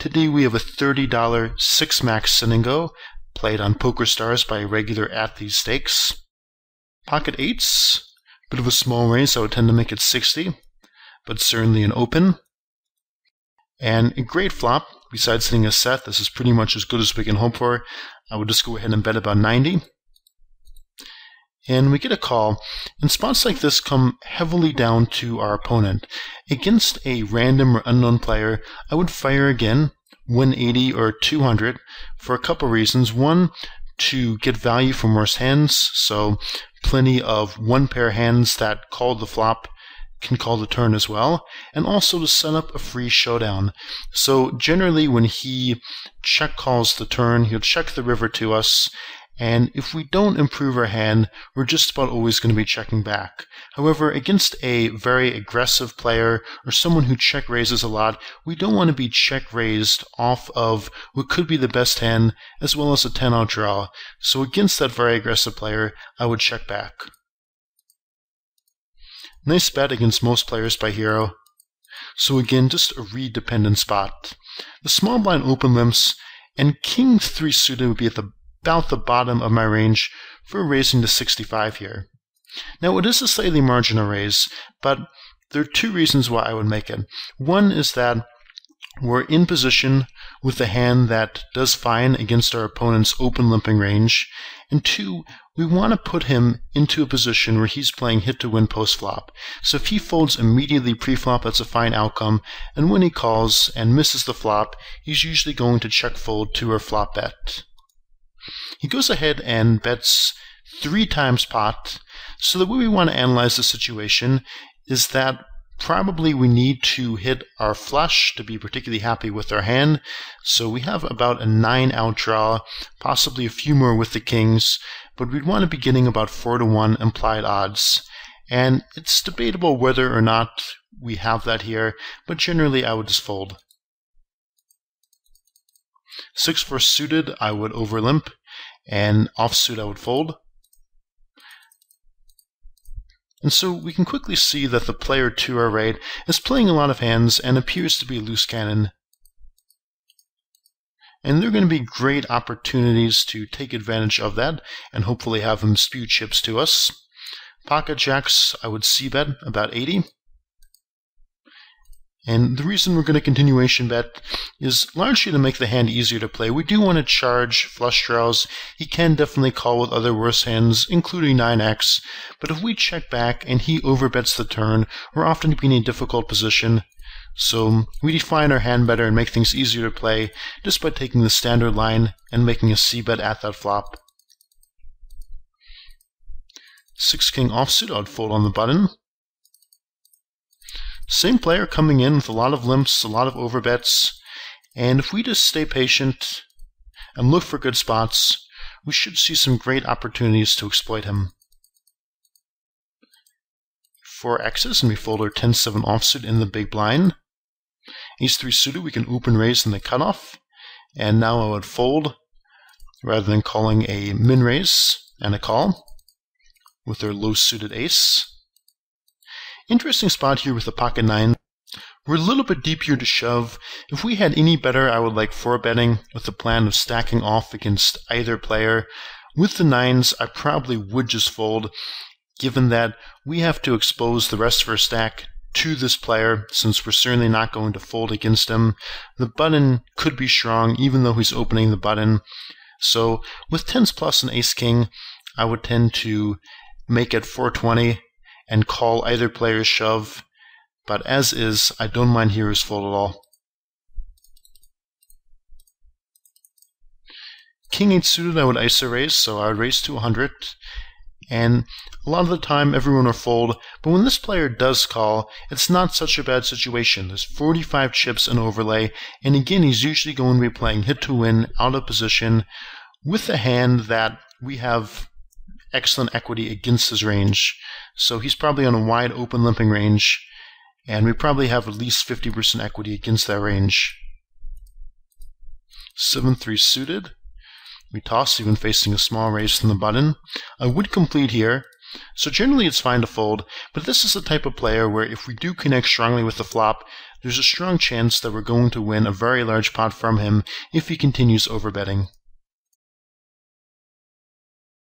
Today we have a $30 6-max sit and go, played on PokerStars by a regular at these stakes. Pocket 8s, bit of a small raise, I would tend to make it 60, but certainly an open. And a great flop, besides hitting a set, this is pretty much as good as we can hope for. I would just go ahead and bet about 90. And we get a call, and spots like this come heavily down to our opponent. Against a random or unknown player, I would fire again, 180 or 200, for a couple reasons. One, to get value from worse hands, so plenty of one-pair hands that call the flop can call the turn as well, and also to set up a free showdown. So generally when he check calls the turn, he'll check the river to us, and if we don't improve our hand, we're just about always going to be checking back. However, against a very aggressive player or someone who check raises a lot, we don't want to be check raised off of what could be the best hand as well as a 10-out draw. So against that very aggressive player, I would check back. Nice bet against most players by hero. So again, just a read-dependent spot. The small blind open limps and King 3 suited would be at about the bottom of my range for raising to 65 here. Now it is a slightly marginal raise, but there are two reasons why I would make it. One is that we're in position with a hand that does fine against our opponent's open limping range, and two, we want to put him into a position where he's playing hit to win post-flop. So if he folds immediately pre-flop, that's a fine outcome, and when he calls and misses the flop, he's usually going to check fold to our flop bet. He goes ahead and bets 3 times pot. So the way we want to analyze the situation is that probably we need to hit our flush to be particularly happy with our hand. So we have about a 9-out draw, possibly a few more with the kings, but we'd want to be getting about 4-to-1 implied odds. And it's debatable whether or not we have that here, but generally I would just fold. 6-4 suited, I would overlimp, and offsuit I would fold. And so we can quickly see that the player to our right is playing a lot of hands and appears to be a loose cannon. And there are going to be great opportunities to take advantage of that and hopefully have him spew chips to us. Pocket jacks, I would c-bet about 80. And the reason we're going to continuation bet is largely to make the hand easier to play. We do want to charge flush draws. He can definitely call with other worse hands, including 9x. But if we check back and he overbets the turn, we're often to be in a difficult position. So we define our hand better and make things easier to play just by taking the standard line and making a c-bet at that flop. 6-king offsuit, I'd fold on the button. Same player coming in with a lot of limps, a lot of overbets, and if we just stay patient and look for good spots, we should see some great opportunities to exploit him. 4 X's, and we fold our 10-7 offsuit in the big blind. Ace-3 suited, we can open raise in the cutoff, and now I would fold rather than calling a min raise and a call with our low-suited ace. Interesting spot here with the pocket 9. We're a little bit deep here to shove. If we had any better, I would like 4-betting with the plan of stacking off against either player. With the 9s, I probably would just fold, given that we have to expose the rest of our stack to this player, since we're certainly not going to fold against him. The button could be strong, even though he's opening the button. So with 10s plus and ace-king, I would tend to make it 420 and call either player's shove, but as is, I don't mind hero's fold at all. King 8 suited, I would ISO raise, so I would raise to 100, and a lot of the time everyone will fold, but when this player does call, it's not such a bad situation. There's 45 chips in overlay, and again, he's usually going to be playing hit to win, out of position, with a hand that we have excellent equity against his range. So he's probably on a wide open limping range, and we probably have at least 50% equity against that range. 7-3 suited. We toss, even facing a small raise from the button. I would complete here, so generally it's fine to fold, but this is the type of player where if we do connect strongly with the flop, there's a strong chance that we're going to win a very large pot from him if he continues overbetting.